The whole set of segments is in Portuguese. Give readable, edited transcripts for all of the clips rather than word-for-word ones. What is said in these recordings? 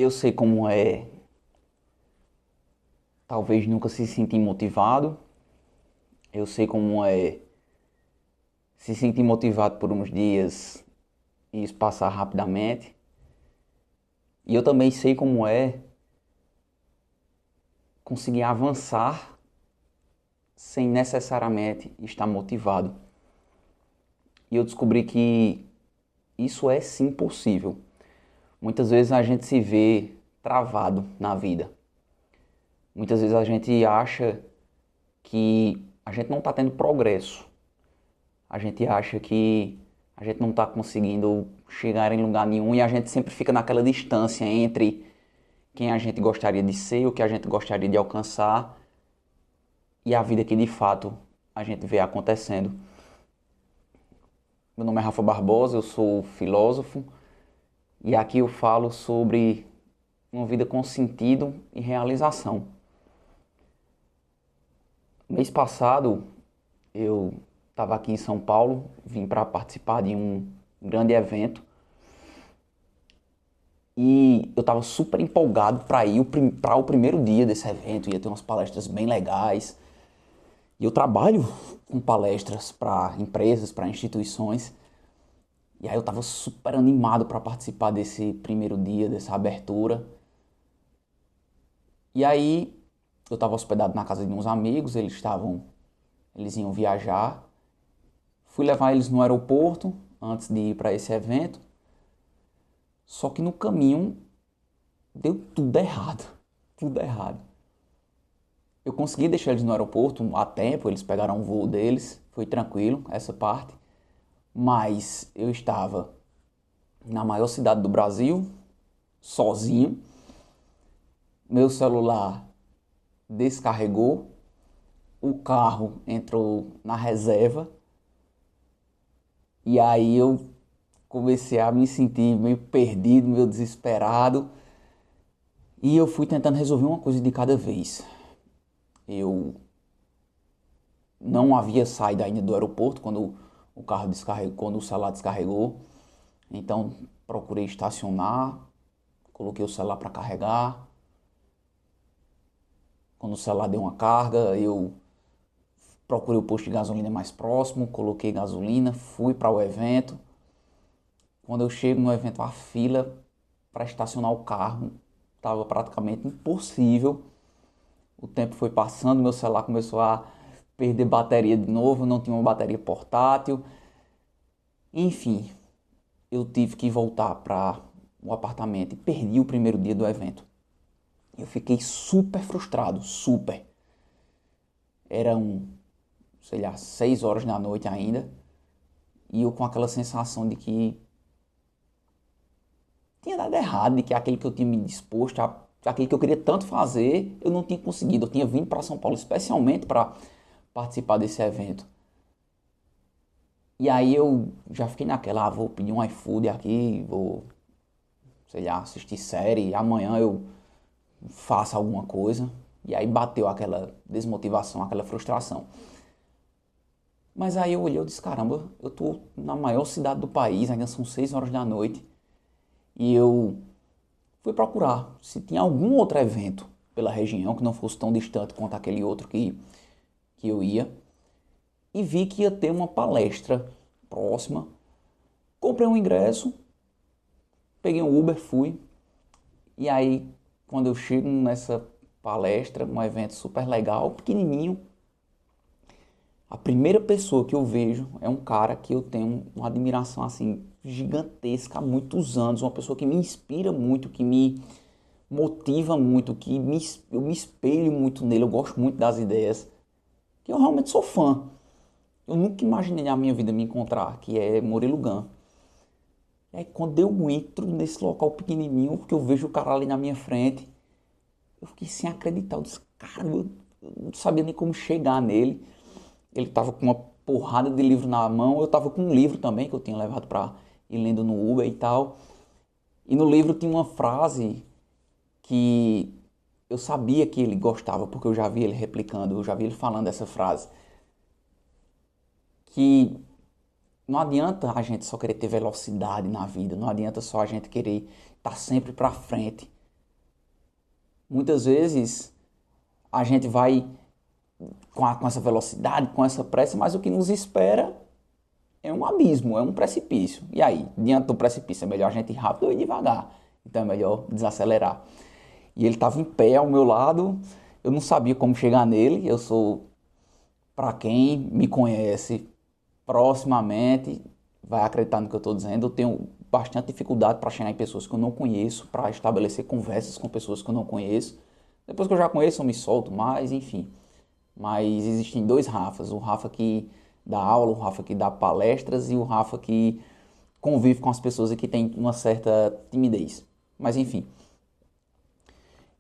Eu sei como é, talvez nunca se sentir motivado. Eu sei como é se sentir motivado por uns dias e isso passar rapidamente. E eu também sei como é conseguir avançar sem necessariamente estar motivado. E eu descobri que isso é sim possível. Muitas vezes a gente se vê travado na vida. Muitas vezes a gente acha que a gente não está tendo progresso. A gente acha que a gente não está conseguindo chegar em lugar nenhum e a gente sempre fica naquela distância entre quem a gente gostaria de ser, o que a gente gostaria de alcançar e a vida que de fato a gente vê acontecendo. Meu nome é Rafa Barbosa, eu sou filósofo e aqui eu falo sobre uma vida com sentido e realização. Mês passado eu estava aqui em São Paulo, vim para participar de um grande evento e eu estava super empolgado para ir para o primeiro dia desse evento. Ia ter umas palestras bem legais. E eu trabalho com palestras para empresas, para instituições. E aí eu estava super animado para participar desse primeiro dia, dessa abertura. E aí eu estava hospedado na casa de uns amigos, eles iam viajar. Fui levar eles no aeroporto antes de ir para esse evento. Só que no caminho deu tudo errado, tudo errado. Eu consegui deixar eles no aeroporto a tempo, eles pegaram o voo deles, foi tranquilo essa parte. Mas eu estava na maior cidade do Brasil, sozinho. Meu celular descarregou, o carro entrou na reserva e aí eu comecei a me sentir meio perdido, meio desesperado. E eu fui tentando resolver uma coisa de cada vez. Eu não havia saído ainda do aeroporto quando o carro descarregou, quando o celular descarregou. Então procurei estacionar, coloquei o celular para carregar. Quando o celular deu uma carga, eu procurei o posto de gasolina mais próximo, coloquei gasolina, fui para o evento. Quando eu chego no evento, a fila para estacionar o carro estava praticamente impossível. O tempo foi passando, meu celular começou a perder bateria de novo, não tinha uma bateria portátil. Enfim, eu tive que voltar para o apartamento e perdi o primeiro dia do evento. Eu fiquei super frustrado, super. Eram, sei lá, 6 horas da noite ainda. E eu com aquela sensação de que tinha dado errado, de que aquele que eu tinha me disposto, aquele que eu queria tanto fazer, eu não tinha conseguido. Eu tinha vindo para São Paulo especialmente para participar desse evento. E aí eu já fiquei naquela, vou pedir um iFood aqui, vou, sei lá, assistir série, amanhã eu faço alguma coisa. E aí bateu aquela desmotivação, aquela frustração. Mas aí eu olhei e disse, caramba, eu tô na maior cidade do país, ainda são 6 horas da noite. E eu fui procurar se tinha algum outro evento pela região que não fosse tão distante quanto aquele outro que eu ia. E vi que ia ter uma palestra próxima. Comprei um ingresso, peguei um Uber, fui. E aí, quando eu chego nessa palestra, um evento super legal, pequenininho, a primeira pessoa que eu vejo é um cara que eu tenho uma admiração assim gigantesca há muitos anos, uma pessoa que me inspira muito, que me motiva muito, eu me espelho muito nele, eu gosto muito das ideias, que eu realmente sou fã. Eu nunca imaginei na minha vida me encontrar, que é Murilo Gun. E aí quando eu entro nesse local pequenininho, que eu vejo o cara ali na minha frente, eu fiquei sem acreditar. Eu disse, cara, eu não sabia nem como chegar nele. Ele tava com uma porrada de livro na mão, eu tava com um livro também que eu tinha levado pra ir lendo no Uber e tal. E no livro tinha uma frase que eu sabia que ele gostava, porque eu já vi ele replicando, eu já vi ele falando essa frase. Que não adianta a gente só querer ter velocidade na vida, não adianta só a gente querer estar sempre pra frente. Muitas vezes a gente vai com essa velocidade, com essa pressa, mas o que nos espera é um abismo, é um precipício. E aí, diante do precipício, é melhor a gente ir rápido ou ir devagar. Então é melhor desacelerar. E ele estava em pé ao meu lado, eu não sabia como chegar nele. Eu sou, para quem me conhece proximamente, vai acreditar no que eu estou dizendo, eu tenho bastante dificuldade para chegar em pessoas que eu não conheço, para estabelecer conversas com pessoas que eu não conheço. Depois que eu já conheço, eu me solto mais, enfim. Mas existem dois Rafas, o Rafa que dá aula, o Rafa que dá palestras e o Rafa que convive com as pessoas e que tem uma certa timidez. Mas enfim,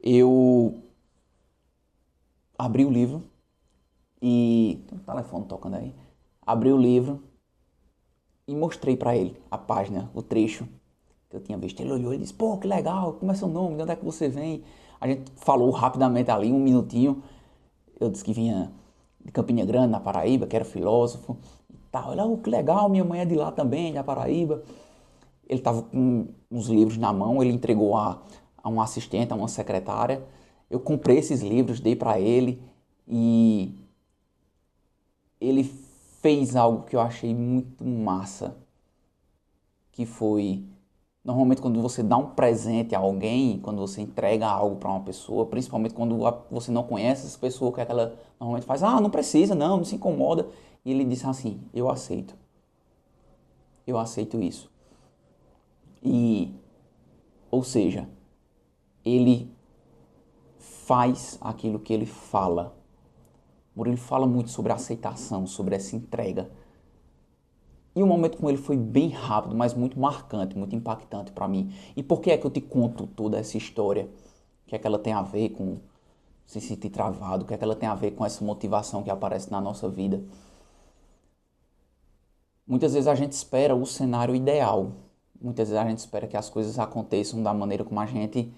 eu abri o livro e... tem um telefone tocando aí. Abri o livro e mostrei para ele a página, o trecho que eu tinha visto. Ele olhou e disse, pô, que legal, como é seu nome, de onde é que você vem? A gente falou rapidamente ali, um minutinho. Eu disse que vinha de Campina Grande, na Paraíba, que era filósofo e tal. Ele, oh, que legal, minha mãe é de lá também, da Paraíba. Ele estava com uns livros na mão, ele entregou a um assistente, a uma secretária. Eu comprei esses livros, dei para ele e ele fez algo que eu achei muito massa, que foi, normalmente quando você dá um presente a alguém, quando você entrega algo para uma pessoa, principalmente quando você não conhece essa pessoa, que ela normalmente faz, ah, não precisa, não se incomoda. E ele disse assim, eu aceito isso. E, ou seja, ele faz aquilo que ele fala. Murilo fala muito sobre aceitação, sobre essa entrega. E o momento com ele foi bem rápido, mas muito marcante, muito impactante para mim. E por que é que eu te conto toda essa história? O que é que ela tem a ver com se sentir travado? O que é que ela tem a ver com essa motivação que aparece na nossa vida? Muitas vezes a gente espera o cenário ideal. Muitas vezes a gente espera que as coisas aconteçam da maneira como a gente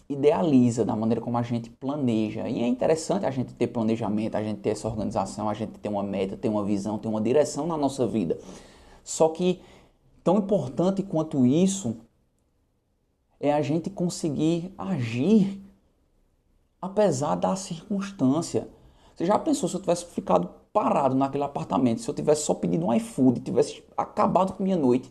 idealiza, da maneira como a gente planeja. E é interessante a gente ter planejamento, a gente ter essa organização, a gente ter uma meta, ter uma visão, ter uma direção na nossa vida. Só que tão importante quanto isso é a gente conseguir agir apesar da circunstância. Você já pensou se eu tivesse ficado parado naquele apartamento, se eu tivesse só pedido um iFood, tivesse acabado com minha noite,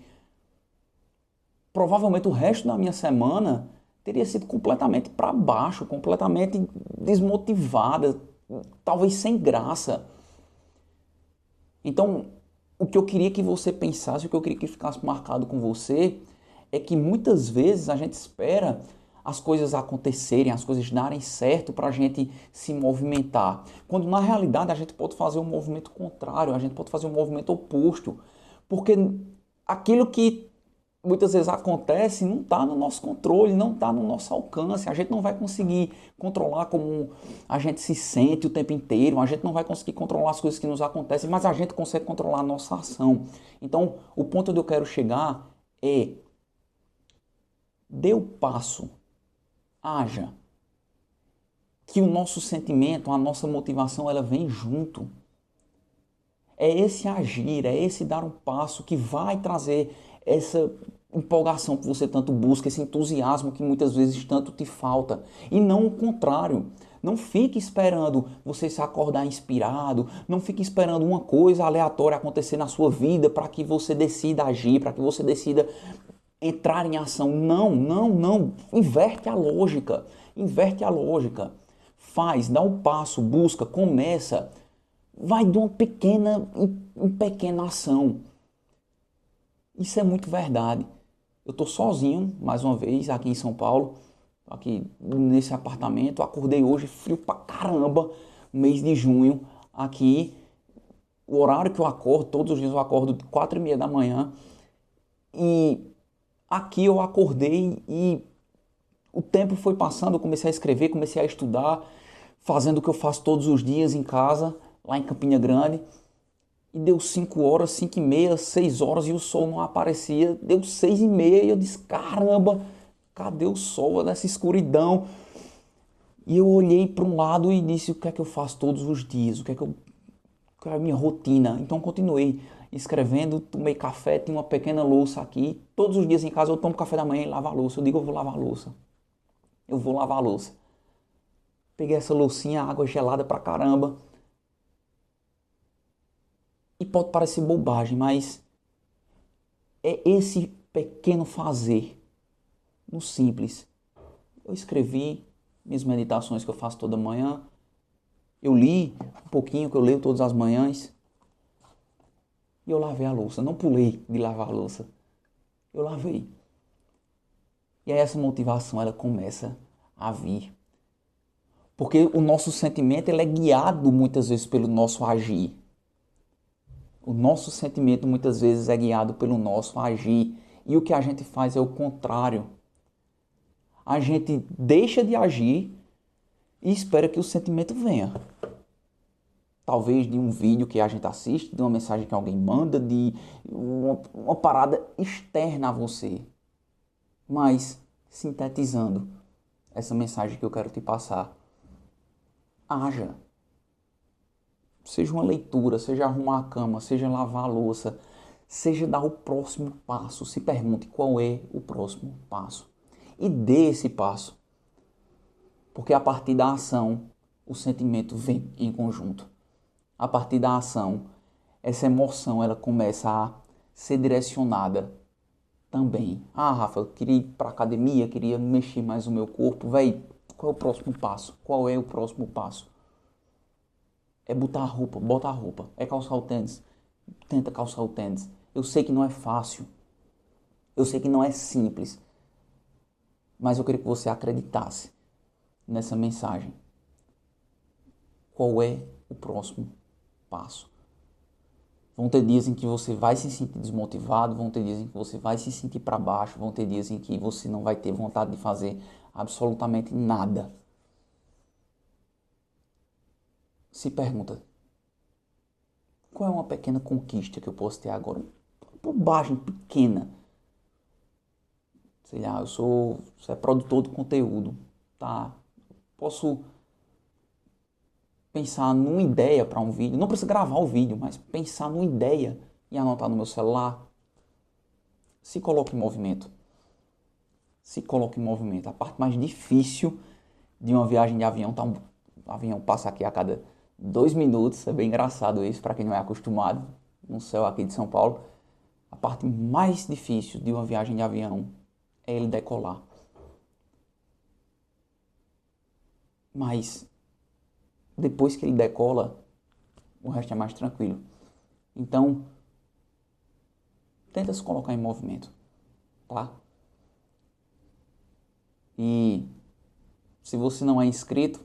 provavelmente o resto da minha semana teria sido completamente para baixo, completamente desmotivada, talvez sem graça. Então, o que eu queria que você pensasse, o que eu queria que ficasse marcado com você, é que muitas vezes a gente espera as coisas acontecerem, as coisas darem certo para a gente se movimentar. Quando na realidade a gente pode fazer um movimento contrário, a gente pode fazer um movimento oposto. Porque aquilo que muitas vezes acontece não está no nosso controle, não está no nosso alcance. A gente não vai conseguir controlar como a gente se sente o tempo inteiro, a gente não vai conseguir controlar as coisas que nos acontecem, mas a gente consegue controlar a nossa ação. Então, o ponto onde eu quero chegar é: dê o passo, haja, que o nosso sentimento, a nossa motivação, ela vem junto. É esse agir, é esse dar um passo que vai trazer essa empolgação que você tanto busca, esse entusiasmo que muitas vezes tanto te falta. E não o contrário. Não fique esperando você se acordar inspirado, não fique esperando uma coisa aleatória acontecer na sua vida para que você decida agir, para que você decida entrar em ação. Não, não, não. Inverte a lógica. Inverte a lógica. Faz, dá um passo, busca, começa. Vai de uma pequena em pequena ação. Isso é muito verdade. Eu estou sozinho, mais uma vez, aqui em São Paulo, aqui nesse apartamento. Acordei hoje, frio pra caramba, mês de junho, aqui. O horário que eu acordo, todos os dias eu acordo 4h30 da manhã. E aqui eu acordei e o tempo foi passando, eu comecei a escrever, comecei a estudar, fazendo o que eu faço todos os dias em casa, lá em Campina Grande. E deu 5 horas, 5h30, 6 horas e o sol não aparecia. Deu 6h30 e eu disse, caramba, cadê o sol nessa escuridão? E eu olhei para um lado e disse, o que é que eu faço todos os dias? Qual é a minha rotina? Então continuei escrevendo, tomei café, tinha uma pequena louça aqui. Todos os dias em casa eu tomo café da manhã e lavo a louça. Eu digo, eu vou lavar a louça. Eu vou lavar a louça. Peguei essa loucinha, água gelada pra caramba. E pode parecer bobagem, mas é esse pequeno fazer, no simples. Eu escrevi minhas meditações que eu faço toda manhã. Eu li um pouquinho, que eu leio todas as manhãs. E eu lavei a louça. Não pulei de lavar a louça. Eu lavei. E aí essa motivação, ela começa a vir. Porque o nosso sentimento, ele é guiado muitas vezes pelo nosso agir. O nosso sentimento muitas vezes é guiado pelo nosso agir. E o que a gente faz é o contrário. A gente deixa de agir e espera que o sentimento venha. Talvez de um vídeo que a gente assiste, de uma mensagem que alguém manda, de uma parada externa a você. Mas, sintetizando essa mensagem que eu quero te passar, haja. Seja uma leitura, seja arrumar a cama, seja lavar a louça, seja dar o próximo passo. Se pergunte qual é o próximo passo. E dê esse passo. Porque a partir da ação, o sentimento vem em conjunto. A partir da ação, essa emoção ela começa a ser direcionada também. Ah, Rafa, eu queria ir para academia, queria mexer mais o meu corpo. Véi, qual é o próximo passo? Qual é o próximo passo? É botar a roupa, bota a roupa. É calçar o tênis, tenta calçar o tênis. Eu sei que não é fácil. Eu sei que não é simples. Mas eu queria que você acreditasse nessa mensagem. Qual é o próximo passo? Vão ter dias em que você vai se sentir desmotivado, vão ter dias em que você vai se sentir para baixo, vão ter dias em que você não vai ter vontade de fazer absolutamente nada. Se pergunta, qual é uma pequena conquista que eu posso ter agora? Uma bobagem pequena. Sei lá, você é produtor de conteúdo, tá? Posso pensar numa ideia para um vídeo, não precisa gravar o vídeo, mas pensar numa ideia e anotar no meu celular. Se coloque em movimento. Se coloque em movimento. A parte mais difícil de uma viagem de avião, tá? O avião passa aqui a cada 2 minutos, é bem engraçado isso para quem não é acostumado no céu aqui de São Paulo. A parte mais difícil de uma viagem de avião é ele decolar. Mas depois que ele decola, o resto é mais tranquilo. Então, tenta se colocar em movimento, tá? E se você não é inscrito,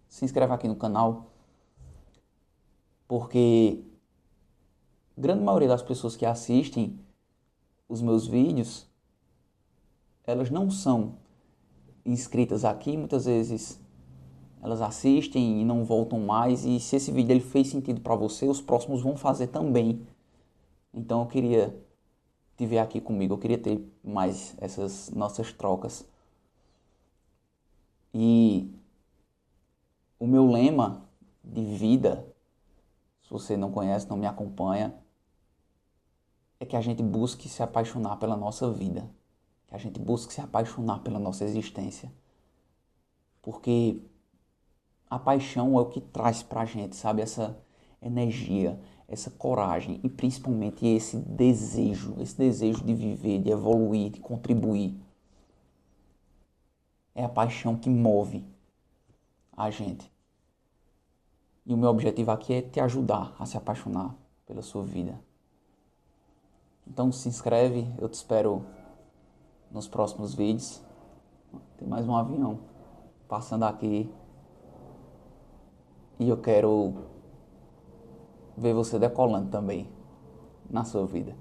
se inscreve aqui no canal, porque a grande maioria das pessoas que assistem os meus vídeos, elas não são inscritas aqui, muitas vezes elas assistem e não voltam mais, e se esse vídeo ele fez sentido para você, os próximos vão fazer também. Então eu queria te ver aqui comigo, eu queria ter mais essas nossas trocas. E o meu lema de vida, se você não conhece, não me acompanha, é que a gente busque se apaixonar pela nossa vida, que a gente busque se apaixonar pela nossa existência. Porque a paixão é o que traz pra gente, sabe, essa energia, essa coragem e principalmente esse desejo de viver, de evoluir, de contribuir. É a paixão que move a gente. E o meu objetivo aqui é te ajudar a se apaixonar pela sua vida. Então se inscreve, eu te espero nos próximos vídeos. Tem mais um avião passando aqui e eu quero ver você decolando também na sua vida.